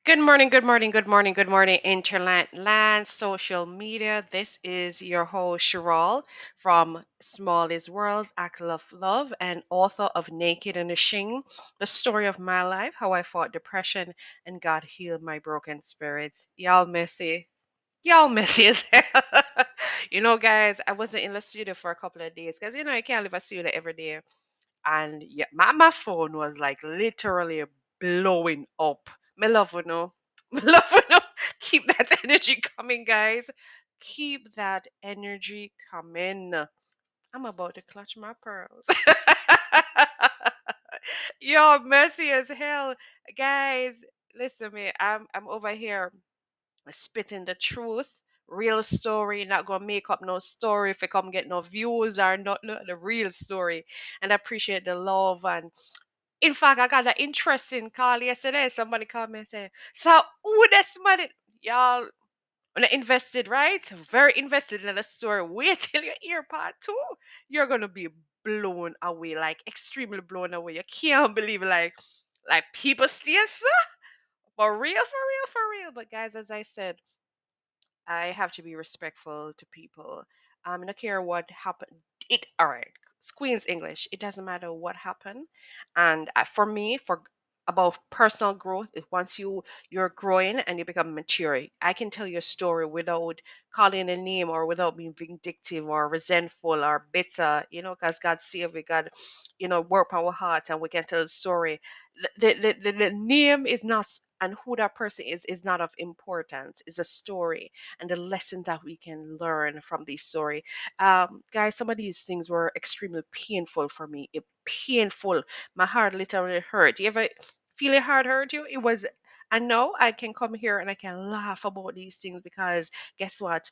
Good morning, good morning, good morning, good morning, internet land, social media. This is your host, Cheryl from Small is World, Act of Love, and author of Naked and Ashamed, the story of my life, how I fought depression and God healed my broken spirit. Y'all messy. Y'all messy as hell. Guys, I wasn't in the studio for a couple of days because, I can't live a studio every day. And yeah, my phone was like literally blowing up. Me love you know. Me love you know. Keep that energy coming, guys. Keep that energy coming. I'm about to clutch my pearls. Yo, messy as hell. Guys, listen to me. I'm over here spitting the truth. Real story, not gonna make up no story if it come get no views or not the real story. And I appreciate the love and in fact, I got an interesting call yesterday. Somebody called me and said, "So, who this money? Y'all, when I invested, right? Very invested in the story. Wait till you hear part two. You're going to be blown away, like extremely blown away. You can't believe, like people still, so for real, for real, for real. But, guys, as I said, I have to be respectful to people. I don't care what happened. It all right. Queen's English. It doesn't matter what happened. And for me, for about personal growth, once you're growing and you become mature, I can tell you a story without calling a name or without being vindictive or resentful or bitter. Because God saved me. God, work on our heart and we can tell a story. The name is not. And who that person is not of importance. It's a story and the lessons that we can learn from this story. Guys, some of these things were extremely painful for me. Painful. My heart literally hurt. You ever feel your heart hurt you? It was. I know I can come here and I can laugh about these things because guess what?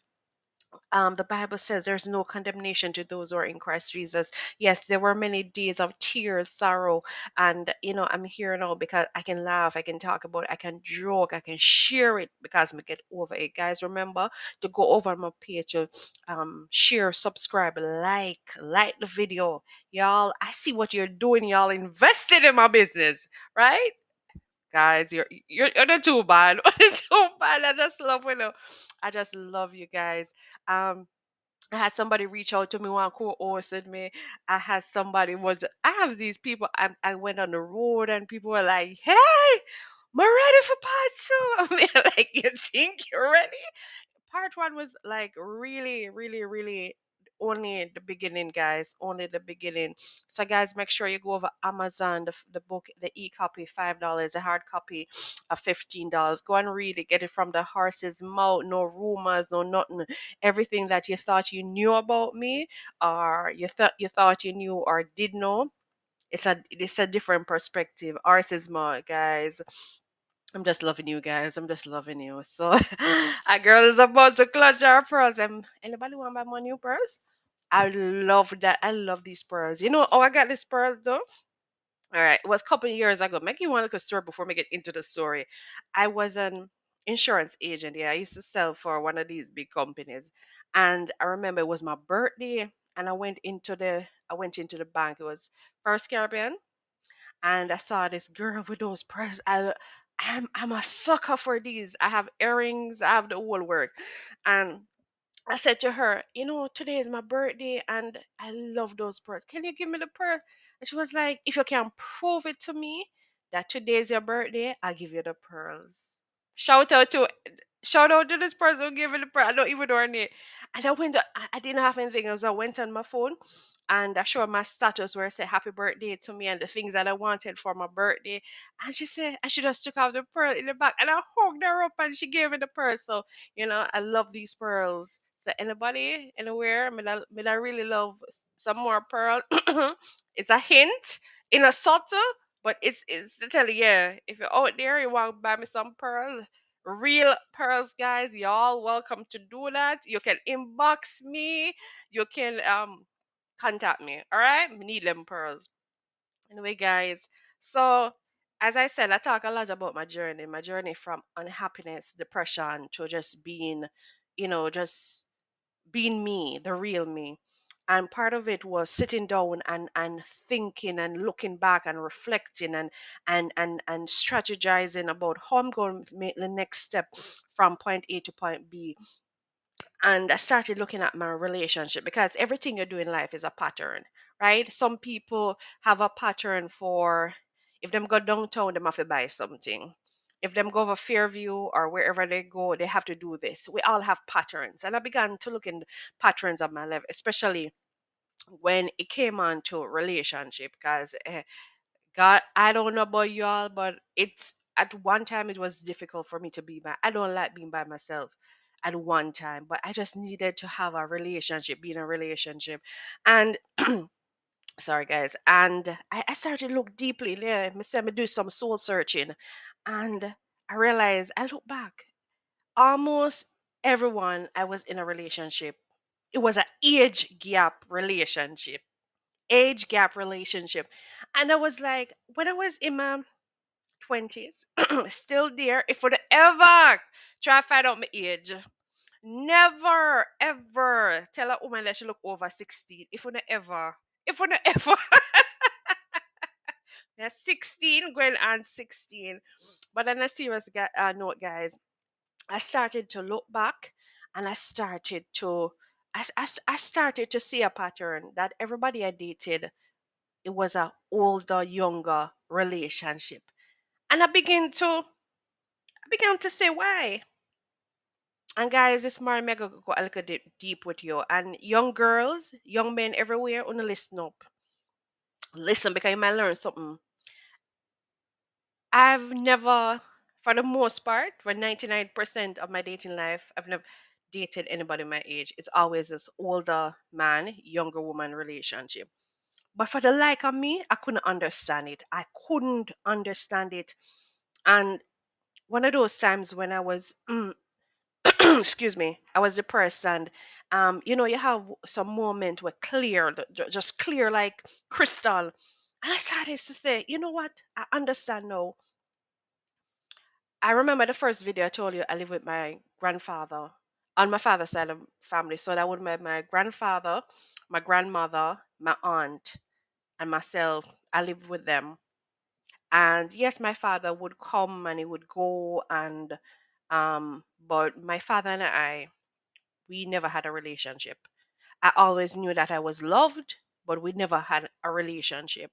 The Bible says there's no condemnation to those who are in Christ Jesus. Yes, there were many days of tears, sorrow, and I'm here now because I can laugh, I can talk about it, I can joke, I can share it because I get over it. Guys, remember to go over my page to share, subscribe, like the video, y'all. I see what you're doing, y'all. Invested in my business, right? Guys, you're not too bad. You're not too bad. I just love you. I just love you guys. Um, I had somebody reach out to me one co-hosted me. I had somebody was I have these people. I went on the road and people were like, "Hey, I'm ready for part two." I mean, like, you think you're ready? Part one was like really, really, really only the beginning, guys. Only the beginning. So, guys, make sure you go over Amazon. The book, the e-copy, $5. The hard copy, $15. Go and read it. Get it from the horse's mouth. No rumors, no nothing. Everything that you thought you knew about me, or you thought you knew or did know. It's a different perspective. Ours is more, guys. I'm just loving you guys. I'm just loving you. So a girl is about to clutch our pearls. Anybody want to buy my new pearls? I love that. I love these pearls. Oh, I got this pearl though. All right. It was a couple of years ago. Make you want to look a story before we get into the story. I was an insurance agent. Yeah, I used to sell for one of these big companies. And I remember it was my birthday and I went into the bank. It was First Caribbean and I saw this girl with those pearls. I'm a sucker for these. I have earrings, I have the whole work. And I said to her, today is my birthday and I love those pearls. Can you give me the pearl? And she was like, if you can prove it to me that today is your birthday, I'll give you the pearls. Shout out to Shout out to this person who gave me the pearl. I don't even know her name. And I didn't have anything else. I went on my phone and I showed my status where I said happy birthday to me and the things that I wanted for my birthday. And she said I should just took off the pearl in the back and I hugged her up and she gave me the pearl. So, I love these pearls. So anybody, anywhere, me that really love some more pearl. It's a hint in a subtle, but it's to tell you, yeah, if you're out there, you want to buy me some pearls, real pearls, guys, y'all welcome to do that. You can inbox me, you can contact me. All right, we need them pearls. Anyway, guys, so as I said, I talk a lot about my journey from unhappiness, depression to just being me, the real me. And part of it was sitting down and thinking and looking back and reflecting and strategizing about how I'm going to make the next step from point A to point B. And I started looking at my relationship, because everything you do in life is a pattern, right? Some people have a pattern for, if them go downtown, they have to buy something. If them go over Fairview or wherever they go, they have to do this. We all have patterns. And I began to look in patterns of my life, especially when it came on to relationship, because God, I don't know about y'all, but it's at one time it was difficult for me to be by. I don't like being by myself at one time, but I just needed to have a relationship, be in a relationship. And sorry guys, and I started to look deeply. Yeah, me do some soul searching, and I realized, I look back, almost everyone I was in a relationship, it was an age gap relationship. Age gap relationship. And I was like, when I was in my 20s, still there, if would ever try to find out my age, never ever tell a woman that she look over 16. If would ever, yeah, 16, going on 16. But on a serious note, guys, I started to look back, and I started to. I started to see a pattern that everybody I dated, it was a older younger relationship. And I began to say why. And guys, this morning I'm gonna go a little deep with you. And young girls, young men everywhere, wanna listen up. Listen, because you might learn something. I've never, for the most part, for 99% of my dating life, I've never dated anybody my age. It's always this older man, younger woman relationship. But for the like of me, I couldn't understand it. I couldn't understand it. And one of those times when I was excuse me, I was depressed, and you have some moment where clear, just clear like crystal. And I started to say, you know what, I understand now. I remember the first video I told you, I live with my grandfather on my father's side of family. So that would be my grandfather, my grandmother, my aunt, and myself. I lived with them. And yes, my father would come and he would go, and but my father and I, we never had a relationship. I always knew that I was loved, but we never had a relationship.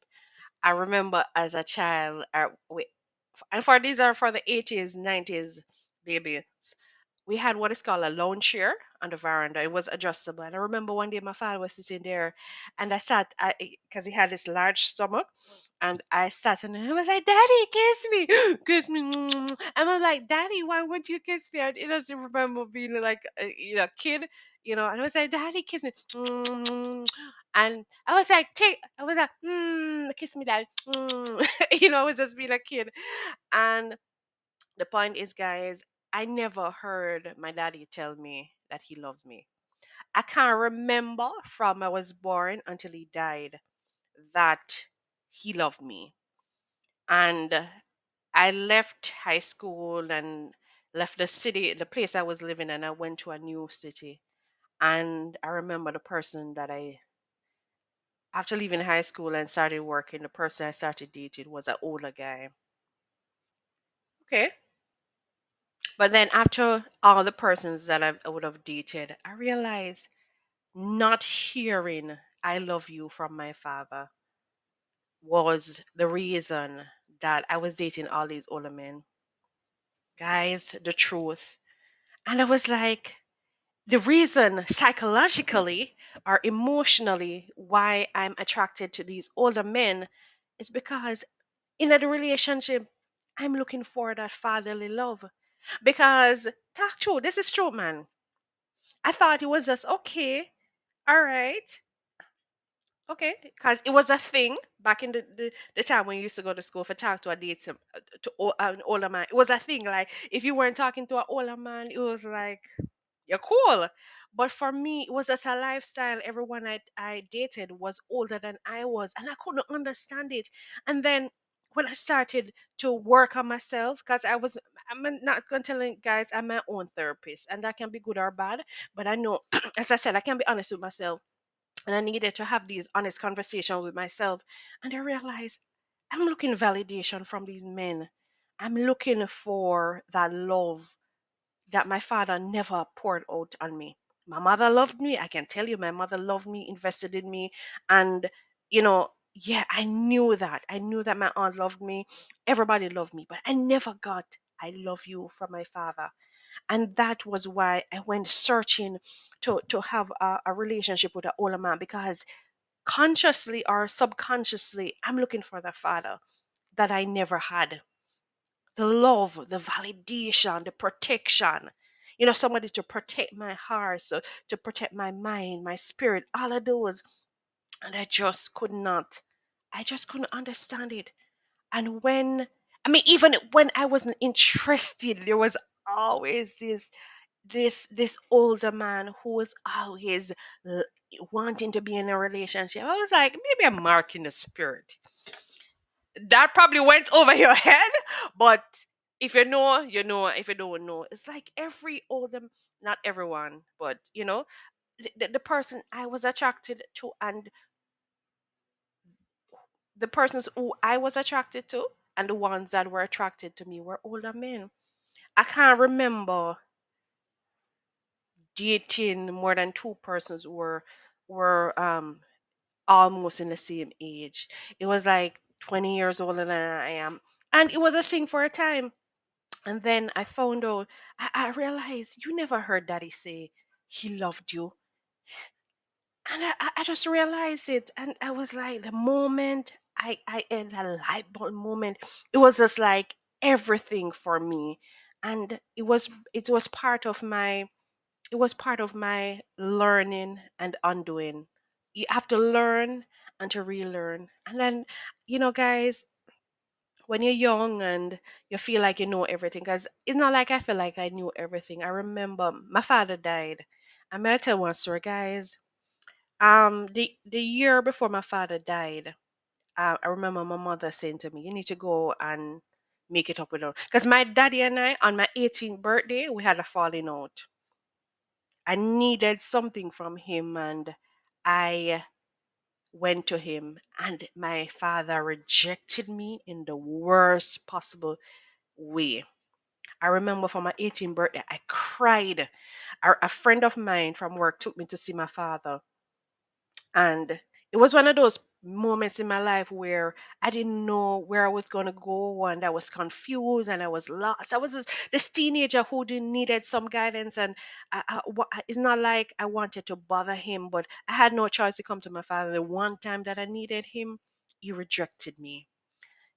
I remember as a child, and for these are for the 80s, 90s babies. We had what is called a lounge chair on the veranda. It was adjustable. And I remember one day my father was sitting there, and I sat, because he had this large stomach, and I sat and I was like, "Daddy, kiss me, kiss me." And I was like, "Daddy, why won't you kiss me?" And I just remember being like, a kid, and I was like, "Daddy, kiss me." And I was like, I was like, kiss me, Daddy. I was just being a kid. And the point is, guys, I never heard my daddy tell me that he loves me. I can't remember from I was born until he died that he loved me. And I left high school and left the city, the place I was living, and I went to a new city. And I remember the person that after leaving high school and started working, the person I started dating was an older guy. Okay. But then after all the persons that I would have dated, I realized not hearing "I love you" from my father was the reason that I was dating all these older men. Guys, the truth. And I was like, the reason psychologically or emotionally why I'm attracted to these older men is because in a relationship, I'm looking for that fatherly love. Because, talk true, this is true, man. I thought it was just okay, all right. Okay, because it was a thing back in the time when you used to go to school for talk to a date an older man. It was a thing. Like if you weren't talking to an older man, it was like you're cool. But for me, it was just a lifestyle. Everyone I dated was older than I was, and I couldn't understand it. And then when I started to work on myself, because not going to tell you guys, I'm my own therapist, and that can be good or bad. But I know, as I said, I can be honest with myself. And I needed to have these honest conversations with myself. And I realized I'm looking validation from these men. I'm looking for that love that my father never poured out on me. My mother loved me. I can tell you, my mother loved me, invested in me. And, yeah, I knew that. I knew that my aunt loved me. Everybody loved me. But I never got, I love you from my father. And that was why I went searching to have a relationship with an older man, because consciously or subconsciously, I'm looking for the father that I never had. The love, the validation, the protection. Somebody to protect my heart, so to protect my mind, my spirit, all of those. And I just couldn't understand it. And even when I wasn't interested, there was always this older man who was always l- wanting to be in a relationship. I was like, maybe I'm marking the spirit. That probably went over your head, but if you know, you know. If you don't know, it's like every older, not everyone, but the person I was attracted to, and the persons who I was attracted to, and the ones that were attracted to me were older men. I can't remember dating more than two persons who were almost in the same age. It was like 20 years older than I am. And it was a thing for a time. And then I found out, I realized you never heard daddy say he loved you. And I just realized it. And I was like, the moment I had a light bulb moment, it was just like everything for me. And it was part of my learning and undoing. You have to learn and to relearn. And then, guys, when you're young and you feel like you know everything, because it's not like I feel like I knew everything. I remember my father died. I'm gonna tell one story, guys. The year before my father died, I remember my mother saying to me, "You need to go and make it up with her," because my daddy and I, on my 18th birthday, we had a falling out. I needed something from him, and I went to him, and my father rejected me in the worst possible way. I remember for my 18th birthday, I cried. A friend of mine from work took me to see my father. And it was one of those moments in my life where I didn't know where I was going to go, and I was confused and I was lost. I was this teenager who didn't needed some guidance. And it's not like I wanted to bother him, but I had no choice to come to my father. The one time that I needed him, he rejected me.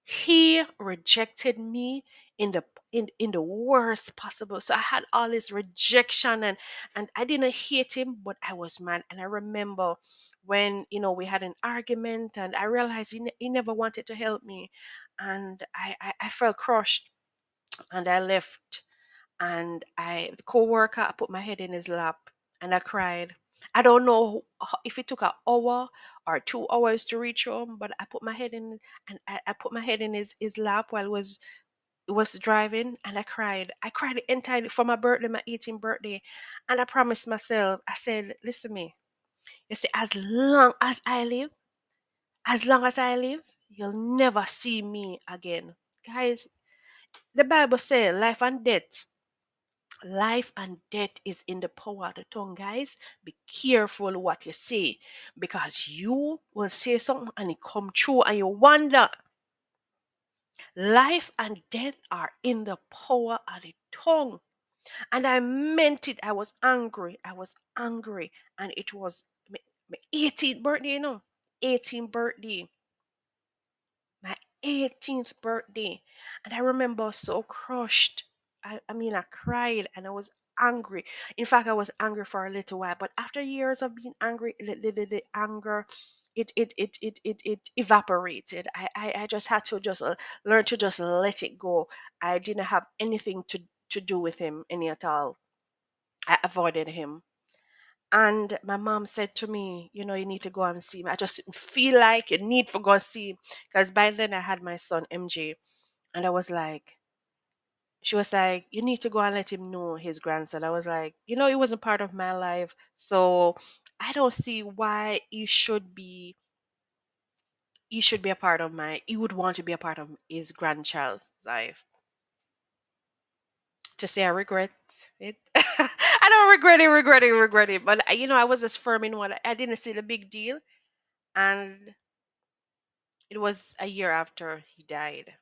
He rejected me in the worst possible. So I had all this rejection, and I didn't hate him, but I was mad. And I remember when we had an argument, and I realized he never wanted to help me, and I felt crushed, and I left. And the co-worker, I put my head in his lap and I cried. I don't know if it took an hour or 2 hours to reach home, but I put my head in, and I put my head in his lap while it was driving, and I cried. I cried entirely for my birthday, my 18th birthday. And I promised myself, I said, listen me, you see, as long as I live, you'll never see me again. Guys, the Bible says life and death is in the power of the tongue, guys. Be careful what you say, because you will say something and it come true, and you wonder. Life and death are in the power of the tongue. And I meant it. I was angry. I was angry. And it was my 18th birthday, 18th birthday. My 18th birthday. And I remember so crushed. I mean, I cried and I was angry. In fact, I was angry for a little while. But after years of being angry, the anger, it evaporated. I just had to just learn to just let it go. I didn't have anything to do with him any at all. I avoided him. And my mom said to me, you need to go and see him. I just feel like you need to go and see him. Because by then I had my son MJ. And she was like, you need to go and let him know his grandson. I was like, it wasn't part of my life. So I don't see why he should be a part of my he would want to be a part of his grandchild's life. To say I regret it. I don't regret it. But I was just firm in what I didn't see the big deal, and it was a year after he died.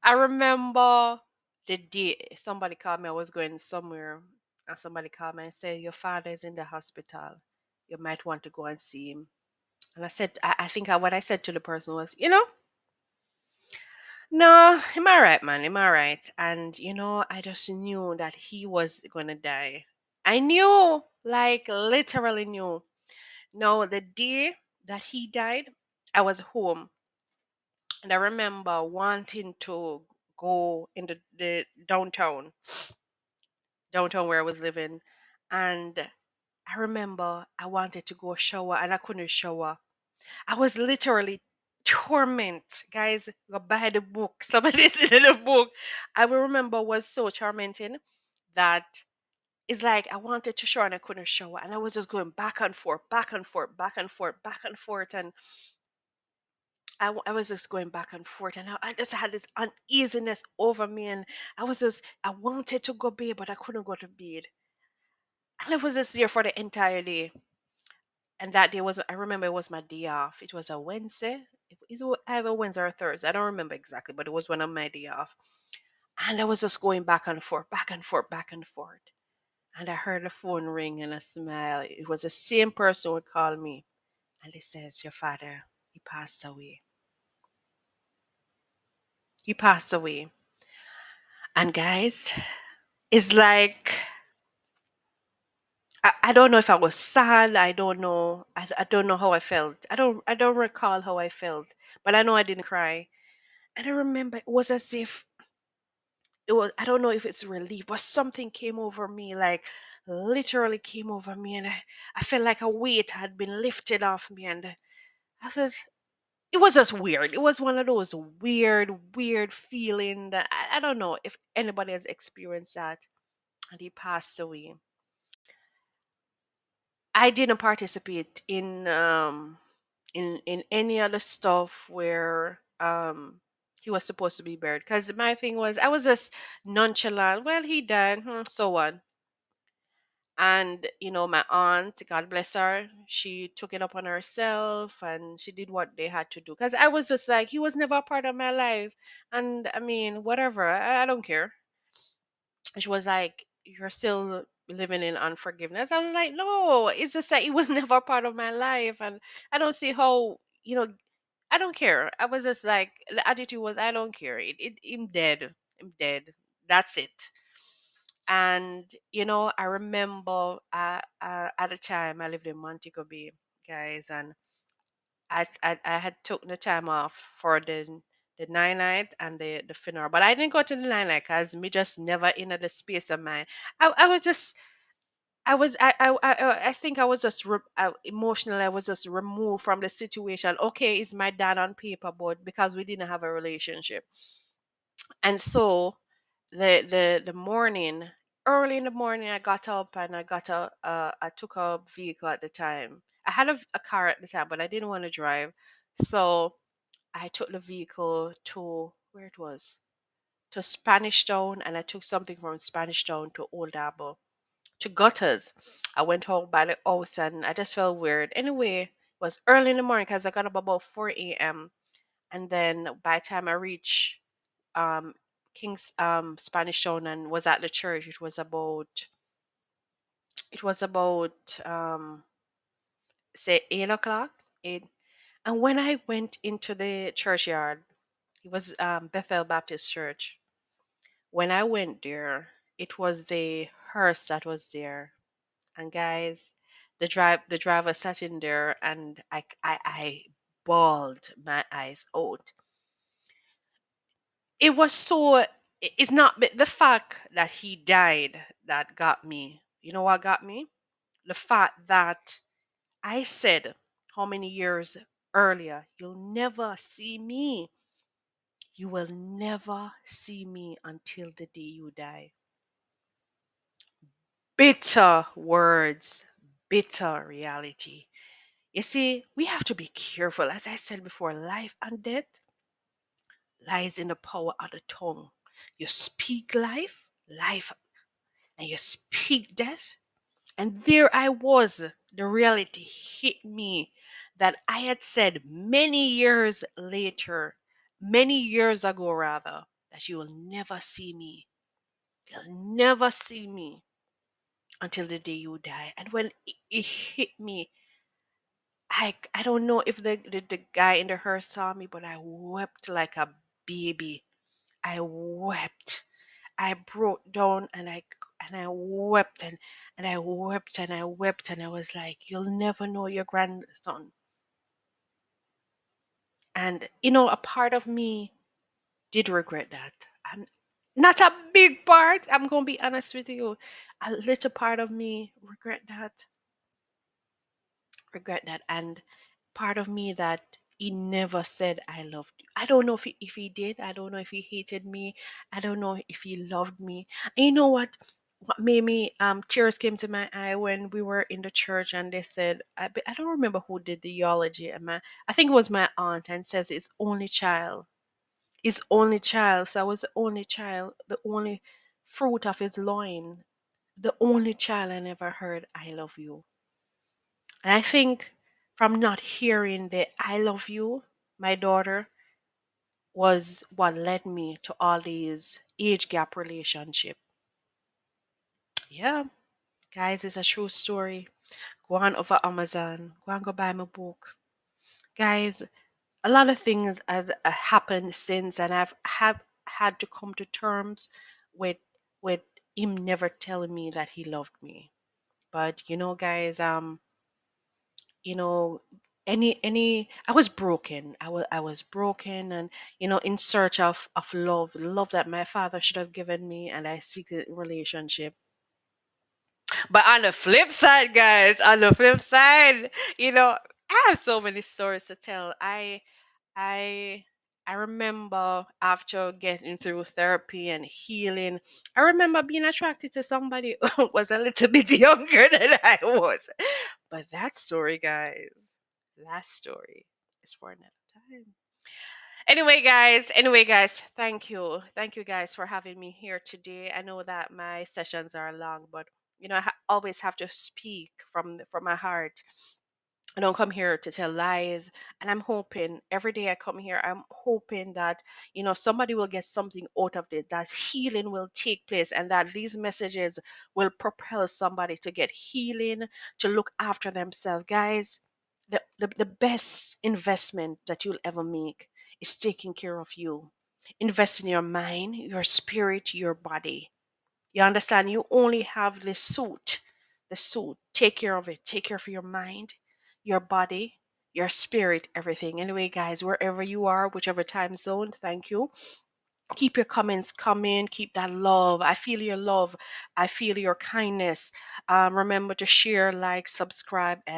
I remember the day somebody called me. I was going somewhere, and somebody called me and said, "Your father is in the hospital. You might want to go and see him." And I said, I think what I said to the person was, no, am I right, man? Am I right? And I just knew that he was gonna die. I knew, like literally knew. No, the day that he died, I was home, and I remember wanting to go in the downtown where I was living, and I remember I wanted to go shower and I couldn't shower. I was literally torment, guys. Go buy the book. Somebody in the book. I will remember was so tormenting that it's like I wanted to shower and I couldn't shower, and I was just going back and forth, back and forth, back and forth, back and forth, and I was just going back and forth, and I just had this uneasiness over me, and I wanted to go bed, but I couldn't go to bed, and I was just there for the entire day. And that day was, I remember it was my day off. It was a Wednesday. It was either Wednesday or Thursday. I don't remember exactly, but it was one of my day off. And I was just going back and forth, back and forth, back and forth. And I heard the phone ring and I smiled. It was the same person who would call me. And he says, "Your father, he passed away. He passed away." And guys, it's like, I don't know if I was sad. I don't know. I don't know how I felt. I don't recall how I felt. But I know I didn't cry. And I remember it was as if it was, I don't know if it's relief, but something came over me, like literally came over me. And I felt like a weight had been lifted off me. And I was, it was just weird. It was one of those weird feeling that I don't know if anybody has experienced that. And he passed away. I didn't participate in any other stuff where he was supposed to be buried, because my thing was I was just nonchalant. Well, he died, so what? And my aunt, God bless her, she took it up on herself and she did what they had to do, because I was just like, he was never a part of my life. And I mean, whatever, I don't care. And she was like, "You're still living in unforgiveness." I was like, "No, it's just that it was never part of my life, and I don't see how, I don't care." I was just like, the attitude was, I don't care. I'm dead. I'm dead. That's it. And I remember at the time I lived in Montego Bay, guys, and I had took the time off for the nine night and the funeral, but I didn't go to the nine night because me just never in the space of mind. I was just I think I was just emotionally, I was just removed from the situation. Okay, it's my dad on paper, but because we didn't have a relationship, and so the morning, early in the morning, I got up and I took a vehicle at the time. I had a car at the time, but I didn't want to drive, so I took the vehicle to where it was, to Spanish Town, and I took something from Spanish Town to Old Harbor, to Gutters. I went home by the house and I just felt weird. Anyway, it was early in the morning because I got up about 4 a.m. And then by the time I reached um, King's Spanish Town and was at the church, it was about say 8 o'clock. Eight. And when I went into the churchyard, it was Bethel Baptist Church. When I went there, it was the hearse that was there. And guys, the driver sat in there, and I bawled my eyes out. It was so, it's not the fact that he died that got me. You know what got me? The fact that I said how many years earlier, "You'll never see me. You will never see me until the day you die." Bitter words, bitter reality. You see, we have to be careful. As I said before, life and death lies in the power of the tongue. You speak life, life, and you speak death. And there I was. The reality hit me that I had said many years ago rather, that you will never see me. You'll never see me until the day you die. And when it hit me, I don't know if the guy in the hearse saw me, but I wept like a baby. I wept. I broke down and I wept and I wept and I wept and I was like, you'll never know your grandson. And a part of me did regret that. I'm not a big part. I'm gonna be honest with you. A little part of me regret that and part of me that he never said I loved you. I don't know if he did. I don't know if he hated me. I don't know if he loved me. And you know what made me tears came to my eye when we were in the church and they said I don't remember who did the eulogy and I think it was my aunt and says his only child. So I was the only child, the only fruit of his loin, the only child I never heard I love you. And I think from not hearing the I love you, my daughter, was what led me to all these age gap relationship. Yeah, guys, it's a true story. Go on over Amazon. Go and go buy my book. Guys, a lot of things has happened since and have had to come to terms with with him never telling me that he loved me. But guys, you know any I was broken. I was broken and in search of love that my father should have given me and I seek a relationship. But on the flip side, guys, on the flip side, I have so many stories to tell. I remember after getting through therapy and healing, I remember being attracted to somebody who was a little bit younger than I was. But that story, guys, that story is for another time. Anyway, guys, thank you. Thank you guys for having me here today. I know that my sessions are long, but always have to speak from my heart. I don't come here to tell lies. And I'm hoping every day I come here, I'm hoping that, somebody will get something out of it, that healing will take place, and that these messages will propel somebody to get healing, to look after themselves. Guys, the best investment that you'll ever make is taking care of you. Invest in your mind, your spirit, your body. You understand? You only have this suit. The suit. Take care of it. Take care of your mind, your body, your spirit, everything. Anyway, guys, wherever you are, whichever time zone, thank you. Keep your comments coming. Keep that love. I feel your love. I feel your kindness. Remember to share, like, subscribe, and